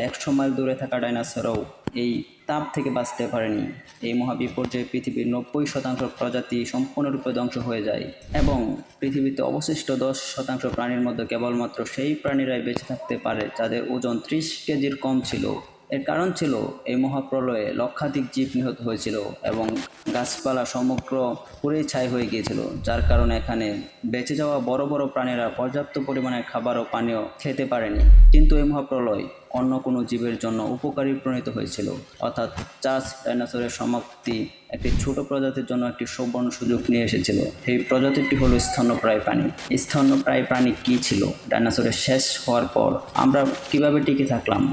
100 mile দূরে থাকা ডাইনোসরও এই তাপ থেকে বাঁচতে পারেনি। এই মহাবিপর্যয়ে পৃথিবীর 90% প্রজাতি সম্পূর্ণরূপে ধ্বংস হয়ে যায় এবং পৃথিবীতে অবশিষ্ট 10% প্রাণীর মধ্যে কেবলমাত্র সেই প্রাণীরাই বেঁচে থাকতে পারে যাদের ওজন 30 কেজির কম ছিল। এর কারণ ছিল এই মহাপ্রলয়ে লক্ষাধিক জীব নিহত হয়েছিল এবং গাছপালা সমগ্র পুড়েই ছাই হয়ে গিয়েছিল, যার কারণে এখানে বেঁচে যাওয়া বড় বড় প্রাণীরা পর্যাপ্ত পরিমাণে খাবার ও পানীয় খেতে পারেনি। কিন্তু এই মহাপ্রলয় অন্য কোনো জীবের জন্য উপকারী প্রণীত হয়েছিল, অর্থাৎ চাষ ডাইনোসরের সমাপ্তি একটি ছোট প্রজাতির জন্য একটি সুবর্ণ সুযোগ নিয়ে এসেছিল। এই প্রজাতিটি হলো স্তন্যপ্রায়ী প্রাণী। স্তন্যপ্রায়ী প্রাণী কী ছিল? ডাইনোসরের শেষ হওয়ার পর আমরা কিভাবে টিকে থাকলাম?